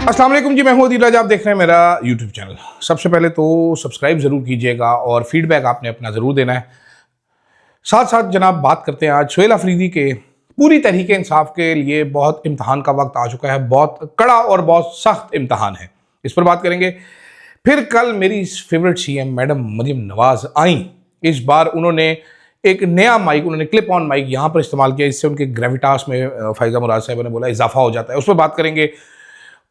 अस्सलाम वालेकुम जी, मैं हूं अदील राजा। आप देख रहे हैं मेरा यूट्यूब चैनल। सबसे पहले तो सब्सक्राइब ज़रूर कीजिएगा और फीडबैक आपने अपना ज़रूर देना है। साथ साथ जनाब बात करते हैं आज सुहेल अफरीदी के। पूरी तहरीक इंसाफ के लिए बहुत इम्तहान का वक्त आ चुका है, बहुत कड़ा और बहुत सख्त इम्तहान है, इस पर बात करेंगे। फिर कल मेरी favourite CM madam Maryam Nawaz आई। इस बार उन्होंने एक नया माइक, उन्होंने क्लिप ऑन माइक यहाँ पर इस्तेमाल किया, इससे उनके ग्रेविटास में फायजा मुराद साहब ने बोला इजाफा हो जाता है, उस पर बात करेंगे।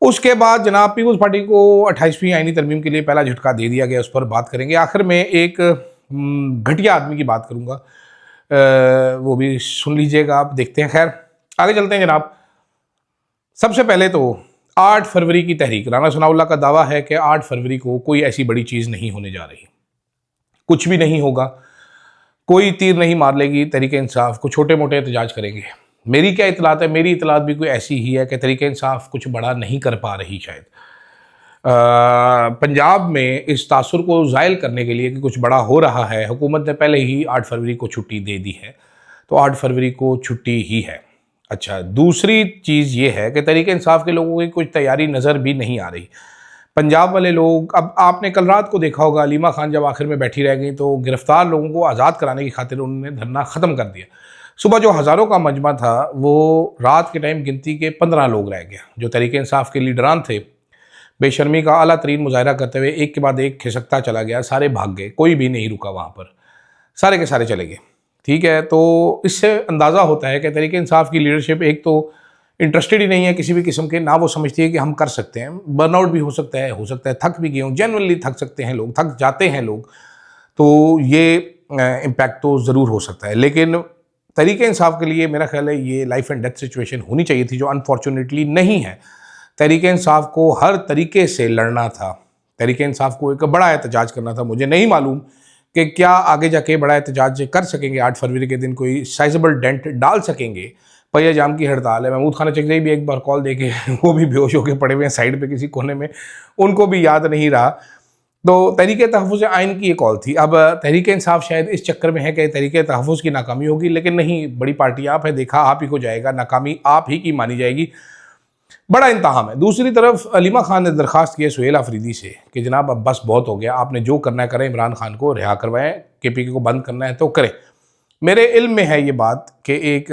उसके बाद जनाब पीपल्स पार्टी को 28वीं आईनी तरमीम के लिए पहला झटका दे दिया गया, उस पर बात करेंगे। आखिर में एक घटिया आदमी की बात करूंगा, वो भी सुन लीजिएगा आप, देखते हैं। खैर आगे चलते हैं जनाब। सबसे पहले तो 8 फरवरी की तहरीक, राना सनाउल्लाह का दावा है कि 8 फरवरी को कोई ऐसी बड़ी चीज़ नहीं होने जा रही, कुछ भी नहीं होगा, कोई तीर नहीं मार लेगी तहरीक इंसाफ को, छोटे मोटे एहतजाज करेंगे। मेरी क्या इतलात है, मेरी इतलात भी कोई ऐसी ही है कि तहरीक इंसाफ कुछ बड़ा नहीं कर पा रही शायद। पंजाब में इस तासुर को ज़ायल करने के लिए कि कुछ बड़ा हो रहा है, हुकूमत ने पहले ही 8 फरवरी को छुट्टी दे दी है, तो 8 फरवरी को छुट्टी ही है। अच्छा, दूसरी चीज़ ये है कि तहरीक इंसाफ के लोगों की कुछ तैयारी नज़र भी नहीं आ रही। पंजाब वाले लोग, अब आपने कल रात को देखा होगा, अलीमा खान जब आखिर में बैठी रह गई तो गिरफ्तार लोगों को आज़ाद कराने की खातिर उन्होंने धरना ख़त्म कर दिया। सुबह जो हज़ारों का मजमा था, वो रात के टाइम गिनती के 15 लोग रह गया। जो तहरीक इंसाफ के लीडरान थे, बेशर्मी का आला तरीन मुजाहरा करते हुए एक के बाद एक खिसकता चला गया, सारे भाग गए, कोई भी नहीं रुका वहाँ पर, सारे के सारे चले गए। ठीक है, तो इससे अंदाज़ा होता है कि तहरीक इंसाफ की लीडरशिप एक तो इंटरेस्टेड ही नहीं है किसी भी किस्म के, ना वो समझती है कि हम कर सकते हैं। बर्नआउट भी हो सकता है थक भी गए हों, जेनुअनली थक सकते हैं लोग, थक जाते हैं लोग, तो ये इम्पैक्ट तो ज़रूर हो सकता है। लेकिन तहरीक इंसाफ के लिए मेरा ख्याल है ये लाइफ एंड डेथ सिचुएशन होनी चाहिए थी, जो अनफॉर्चुनेटली नहीं है। तहरीक इंसाफ को हर तरीके से लड़ना था, तहरीक इंसाफ को एक बड़ा एहतजाज करना था। मुझे नहीं मालूम कि क्या आगे जाके बड़ा एहतजाज कर सकेंगे, 8 फरवरी के दिन कोई साइजेबल डेंट डाल सकेंगे। पहिया जाम की हड़ताल है, महमूद खान चकजई भी एक बार कॉल दे के वो भी बेहोश होकर पड़े हुए हैं साइड पे किसी कोने में, उनको भी याद नहीं रहा। तो तहरीक तहफ़्फ़ुज़ आइन की ये कॉल थी। अब तहरीक इंसाफ शायद इस चक्कर में है कि तहरीक तहफ़्फ़ुज़ की नाकामी होगी, लेकिन नहीं, बड़ी पार्टी आप है, देखा आप ही को जाएगा, नाकामी आप ही की मानी जाएगी। बड़ा इंतहाम है। दूसरी तरफ अलीमा खान ने दरख्वास्त की है सुहेल अफरीदी से कि जनाब अब बस बहुत हो गया, आपने जो करना है करें, इमरान खान को रिहा करवाएं, KPK को बंद करना है तो करें। मेरे इल्म में है ये बात कि एक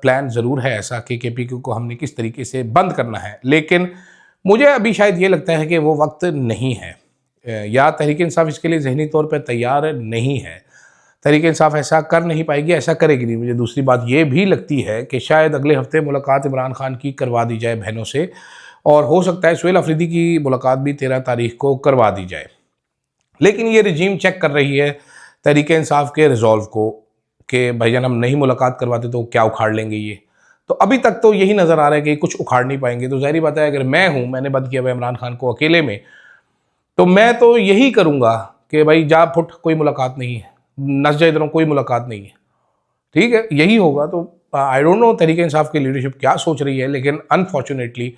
प्लान ज़रूर है ऐसा कि KPK को हमने किस तरीके से बंद करना है, लेकिन मुझे अभी शायद ये लगता है कि वो वक्त नहीं है, या तहरीक इंसाफ इसके लिए ज़हनी तौर पर तैयार नहीं है। तहरीक इंसाफ ऐसा कर नहीं पाएगी, ऐसा करेगी नहीं। मुझे दूसरी बात ये भी लगती है कि शायद अगले हफ्ते मुलाकात इमरान खान की करवा दी जाए बहनों से, और हो सकता है सुहेल अफरीदी की मुलाकात भी 13 तारीख को करवा दी जाए। लेकिन ये रजीम चेक कर रही है तहरीक इंसाफ के रिजॉल्व को कि भाईजान हम नहीं मुलाकात करवाते तो क्या उखाड़ लेंगे ये। तो अभी तक तो यही नज़र आ रहा है कि कुछ उखाड़ नहीं पाएंगे। तो ज़ाहिर बात है, अगर मैं हूँ, मैंने बंद किया हुआ इमरान खान को अकेले में, तो मैं तो यही करूँगा कि भाई जा फुट, कोई मुलाकात नहीं है, नस जाए इधरों, कोई मुलाकात नहीं है। ठीक है, यही होगा। तो I don't know Tehreek Insaf की लीडरशिप क्या सोच रही है, लेकिन अनफॉर्चुनेटली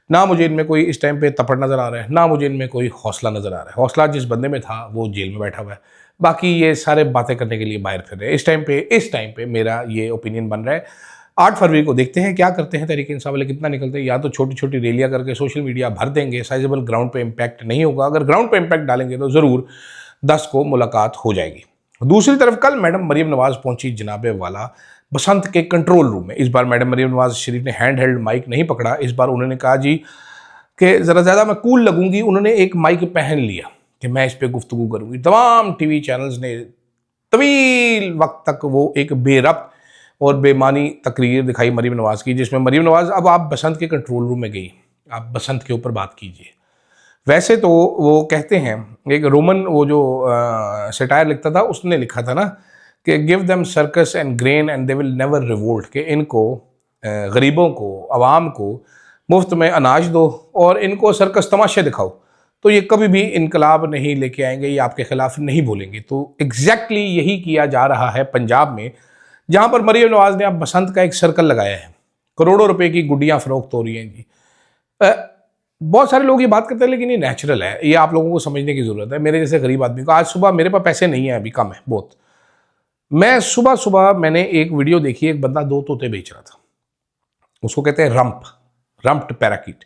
ना मुझे इनमें कोई इस टाइम पे तपड़ नज़र आ रहा है, ना मुझे इनमें कोई हौसला नज़र आ रहा है। हौसला जिस बंदे में था वो जेल में बैठा हुआ है, बाकी ये सारे बातें करने के लिए बाहर फिर रहे हैं। इस टाइम पे मेरा ये ओपिनियन बन रहा है। 8 फरवरी को देखते हैं क्या करते हैं तहरीक इंसाफ वाले, कितना निकलते हैं। या तो छोटी छोटी रैलियाँ करके सोशल मीडिया भर देंगे, साइजेबल ग्राउंड पे इम्पैक्ट नहीं होगा। अगर ग्राउंड पे इम्पैक्ट डालेंगे तो ज़रूर 10 को मुलाकात हो जाएगी। दूसरी तरफ कल मैडम मरीम नवाज पहुंची जनाबे वाला बसंत के कंट्रोल रूम में। इस बार मैडम मरीम नवाज शरीफ ने हैंड हेल्ड माइक नहीं पकड़ा। इस बार उन्होंने कहा जी कि ज़रा ज़्यादा मैं कूल लगूंगी। उन्होंने एक माइक पहन लिया कि मैं इस पर गुफ्तगू करूंगी। तमाम TV चैनल्स ने तवील वक्त तक वो एक बेरब्त और बेमानी तकरीर दिखाई मरीम नवाज की, जिसमें मरीम नवाज, अब आप बसंत के कंट्रोल रूम में गई, आप बसंत के ऊपर बात कीजिए। वैसे तो वो कहते हैं, एक रोमन वो जो सटायर लिखता था, उसने लिखा था ना कि give them circus and grain and they will never revolt, कि इनको गरीबों को, आवाम को मुफ्त में अनाज दो और इनको सर्कस तमाशे दिखाओ, तो ये कभी भी इनकलाब नहीं लेके आएंगे, ये आपके खिलाफ नहीं बोलेंगे। तो एग्जैक्टली यही किया जा रहा है पंजाब में, जहाँ पर मरीम नवाज ने अब बसंत का एक सर्कल लगाया है। करोड़ों रुपए की गुड्डियाँ फरोख्त हो रही हैं जी। बहुत सारे लोग ये बात करते हैं, लेकिन ये नेचुरल है, ये आप लोगों को समझने की ज़रूरत है। मेरे जैसे गरीब आदमी को, आज सुबह मेरे पास पैसे नहीं है, अभी कम है बहुत, मैं सुबह सुबह मैंने एक वीडियो देखी, एक बंदा 2 तोते बेच रहा था, उसको कहते हैं रम्प्ड पैराकीट।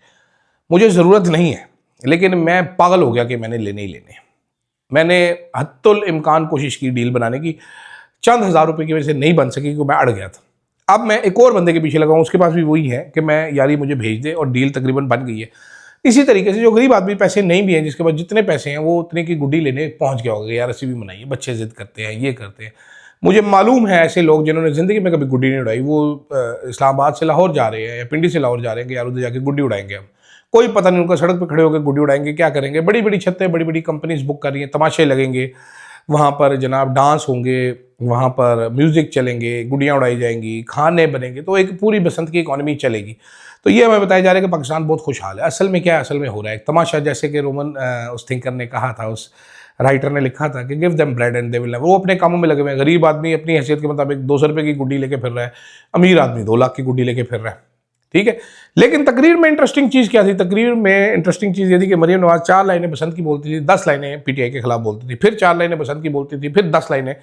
मुझे ज़रूरत नहीं है, लेकिन मैं पागल हो गया कि मैंने लेने ही लेने। मैंने हत्तुल इम्कान कोशिश की डील बनाने की, चंद हज़ार रुपये की वजह से नहीं बन सकी क्योंकि मैं अड़ गया था। अब मैं एक और बंदे के पीछे लगा हूँ, उसके पास भी वही है कि मैं यार ये मुझे भेज दे, और डील तकरीबन बन गई है। इसी तरीके से जो गरीब आदमी पैसे नहीं भी हैं, जिसके पास जितने पैसे हैं वो उतने की गुड्डी लेने पहुँच गया होगा, यार रस्सी भी बनाइए, बच्चे ज़िद करते हैं, ये करते हैं। मुझे मालूम है ऐसे लोग जिन्होंने ज़िंदगी में कभी गुड्डी नहीं उड़ाई, वो इस्लामाबाद से लाहौर जा रहे हैं या पिंडी से लाहौर जा रहे हैं कि यार उधर जाके गुड्डी उड़ाएंगे हम। कोई पता नहीं उनका, सड़क पे खड़े होकर गुड्डी उड़ाएंगे, क्या करेंगे। बड़ी बड़ी छतें, बड़ी बड़ी कंपनीज बुक कर रही हैं, तमाशे लगेंगे वहाँ पर, जनाब डांस होंगे, वहाँ पर म्यूज़िक चलेंगे, गुड़ियाँ उड़ाई जाएंगी, खाने बनेंगे, तो एक पूरी बसंत की इकॉनमी चलेगी। तो ये हमें बताया जा रहा है कि पाकिस्तान बहुत खुशहाल है। असल में क्या है, असल में हो रहा है एक तमाशा, जैसे कि रोमन उस थिंकर ने कहा था, उस राइटर ने लिखा था कि give them bread and they will never. वो अपने कामों में लगे हुए हैं। गरीब आदमी अपनी हैसियत के मुताबिक 200 रुपये की गुड्डी लेके फिर रहा है, अमीर आदमी 2 लाख की गुड्डी लेके फिर रहा है, ठीक है। लेकिन तकरीर में इंटरेस्टिंग चीज़ क्या थी? तकरीर में इंटरेस्टिंग चीज़ ये थी कि मरियम नवाज 4 लाइनें बसंत की बोलती थी, 10 लाइनें पीटीआई के खिलाफ बोलती थी, फिर 4 लाइनें बसंत की बोलती थी, फिर 10 लाइनें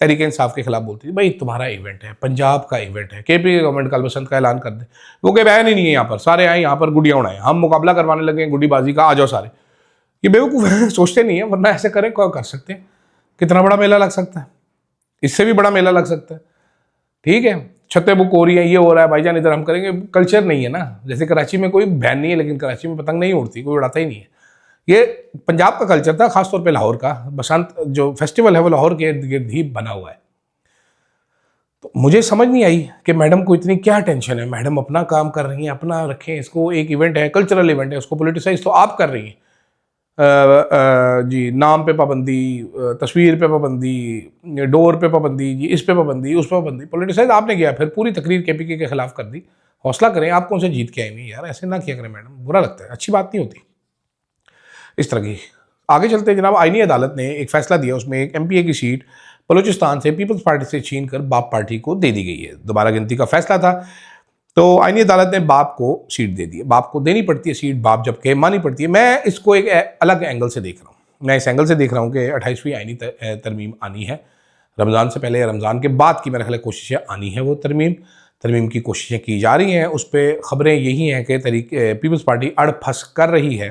तहरीक इंसाफ के खिलाफ बोलती थी। भाई तुम्हारा इवेंट है, पंजाब का इवेंट है, केपी गवर्नमेंट कल बसंत का ऐलान कर दे, वो कह बैन ही नहीं है यहाँ पर, सारे आए यहाँ पर गुड़ियाँ उड़ाएं, हम मुकाबला करवाने लगे गुड्डीबाजी का, आ जाओ सारे। ये बेवकूफ़ सोचते नहीं है, वरना ऐसे करें क्या कर सकते हैं। कितना बड़ा मेला लग सकता है, इससे भी बड़ा मेला लग सकता है, ठीक है। छतें बुक हो रही है, ये हो रहा है, भाईजान इधर हम करेंगे। कल्चर नहीं है ना। जैसे कराची में कोई बैन नहीं है, लेकिन कराची में पतंग नहीं उड़ती, कोई उड़ाता ही नहीं है। ये पंजाब का कल्चर था, खासतौर पे लाहौर का। बसंत जो फेस्टिवल है वो लाहौर के इर्द गिर्द ही बना हुआ है। तो मुझे समझ नहीं आई कि मैडम को इतनी क्या टेंशन है। मैडम अपना काम कर रही हैं, अपना रखें, इसको एक इवेंट है, कल्चरल इवेंट है, उसको पोलिटिसाइज तो आप कर रही हैं। जी, नाम पे पाबंदी, तस्वीर पे पाबंदी, डोर पे पाबंदी, जी इस पे पाबंदी, उस पे पाबंदी, पोलिटिसाइज आपने किया। फिर पूरी तकरीर केपीके के खिलाफ कर दी। हौसला करें, आप कौन से जीत के आई हुई यार, ऐसे ना किया करें मैडम, बुरा लगता है, अच्छी बात नहीं होती इस तरह की। आगे चलते हैं जनाब, आईनी अदालत ने एक फैसला दिया, उसमें एक एमपीए की सीट बलूचिस्तान से पीपल्स पार्टी से छीन कर बाप पार्टी को दे दी गई है। दोबारा गिनती का फैसला था, तो आईनी अदालत ने बाप को सीट दे दी है। बाप को देनी पड़ती है सीट, बाप जब कहे मानी पड़ती है। मैं इसको एक अलग एंगल से देख रहा हूँ। मैं इस एंगल से देख रहा हूँ कि 28वीं आईनी तरमीम आनी है, रमज़ान से पहले या रमज़ान के बाद की मेरे ख्याल कोशिशें आनी है। वो तरमीम की कोशिशें की जा रही हैं। उस पर ख़बरें यही हैं कि पीपल्स पार्टी अड़ फंस कर रही है।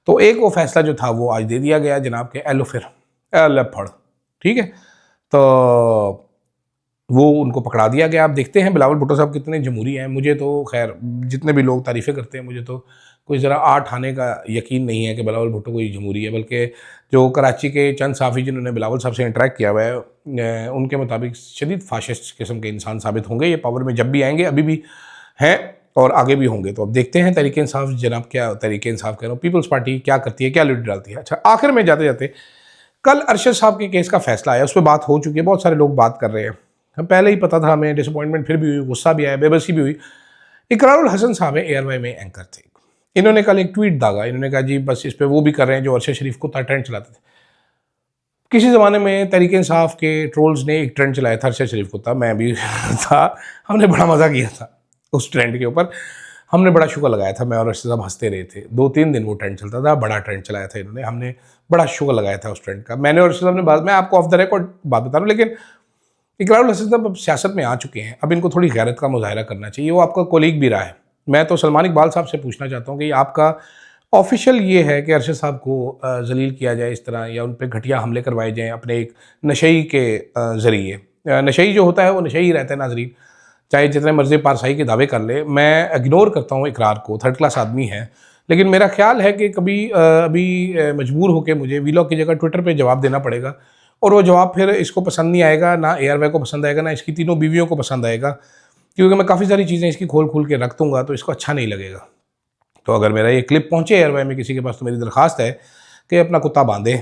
तो एक वो फैसला जो था वो आज दे दिया गया जनाब के एलोफर, ठीक है। तो वो उनको पकड़ा दिया गया। आप देखते हैं बिलावल भुट्टो साहब कितने जमहूरी हैं। मुझे तो खैर जितने भी लोग तारीफ़ें करते हैं, मुझे तो कोई ज़रा आठ आने का यकीन नहीं है कि बिलावल भुट्टो कोई जमहूरी है। बल्कि जो कराची के चंद साफ़ी जिन्होंने बिलावल साहब से इंटरेक्ट किया हुआ है, उनके मुताबिक शदीद फाशिस्ट किस्म के इंसान साबित होंगे। ये पावर में जब भी आएंगे, अभी भी हैं और आगे भी होंगे। तो अब देखते हैं तहरीक इंसाफ जनाब, क्या तहरीक इंसाफ कह रहा हूँ, पीपल्स पार्टी क्या करती है, क्या लीड डालती है। अच्छा, आखिर में जाते जाते कल अरशद साहब के केस का फैसला आया, उस पर बात हो चुकी है, बहुत सारे लोग बात कर रहे हैं। हम पहले ही पता था, हमें डिसअपॉइंटमेंट फिर भी हुई, गुस्सा भी आया, बेबसी भी हुई। इकरारुल हसन साहब है, ARY में एंकर थे। इन्होंने कल एक ट्वीट दागा, इन्होंने कहा जी बस इस पे वो भी कर रहे हैं जो अरशद शरीफ को ट्रेंड चलाते थे। किसी ज़माने में तहरीक इंसाफ के ट्रोल्स ने एक ट्रेंड चलाया था, अरशद शरीफ को था, मैं भी था, हमने बड़ा मज़ा किया था उस ट्रेंड के ऊपर, हमने बड़ा शुक्र लगाया था। मैं और अरशद साहब हंसते रहे थे। 2-3 दिन वो ट्रेंड चलता था, बड़ा ट्रेंड चलाया था इन्होंने, हमने बड़ा शुक्र लगाया था उस ट्रेंड का। मैंने और अरशद साहब ने बात, मैं आपको ऑफ द रिकॉर्ड बात बता रहा हूँ, लेकिन इकरारुल हसन साहब अब सियासत में आ चुके हैं, अब इनको थोड़ी गैरत का मुजाहरा करना चाहिए। वो आपका कोलीग भी रहा है। मैं तो सलमान इकबाल साहब से पूछना चाहता हूँ कि आपका ऑफिशियल ये है कि अरशद साहब को जलील किया जाए इस तरह, या उन पर घटिया हमले करवाए जाएँ अपने एक नशई के ज़रिए। नशई जो होता है वो नशई ही रहता है नाजरीन, चाहे जितने मर्जी पारसाई के दावे कर ले। मैं इग्नोर करता हूँ इकरार को, थर्ड क्लास आदमी है, लेकिन मेरा ख्याल है कि कभी अभी मजबूर होकर मुझे वीलॉग की जगह ट्विटर पे जवाब देना पड़ेगा, और वो जवाब फिर इसको पसंद नहीं आएगा, ना ARY को पसंद आएगा, ना इसकी तीनों बीवियों को पसंद आएगा, क्योंकि मैं काफ़ी सारी चीज़ें इसकी खोल के रख दूँगा, तो इसको अच्छा नहीं लगेगा। तो अगर मेरा ये क्लिप पहुँचे ARY में किसी के पास, तो मेरी दरख्वास्त है कि अपना कुत्ता बांधे,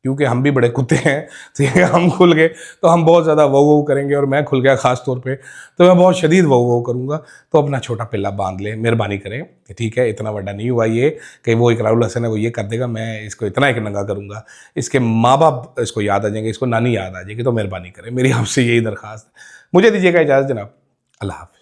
क्योंकि हम भी बड़े कुत्ते हैं। तो ये हम खुल गए तो हम बहुत ज़्यादा वो करेंगे, और मैं खुल गया ख़ास तौर पे तो मैं बहुत शदीद वो करूँगा। तो अपना छोटा पिल्ला बांध ले, मेहरबानी करें, ठीक है। इतना बड़ा नहीं हुआ ये कि वो इकरारुल हसन है वो ये कर देगा, मैं इसको इतना एक नंगा करूँगा, इसके माँ बाप इसको याद आ जाएंगे, इसको नानी याद आ जाएगी। तो मेहरबानी करें, मेरी आपसे यही दरख्वास्त है। मुझे दीजिएगा इजाज़त जनाब, अल्लाह हाफ़िज़।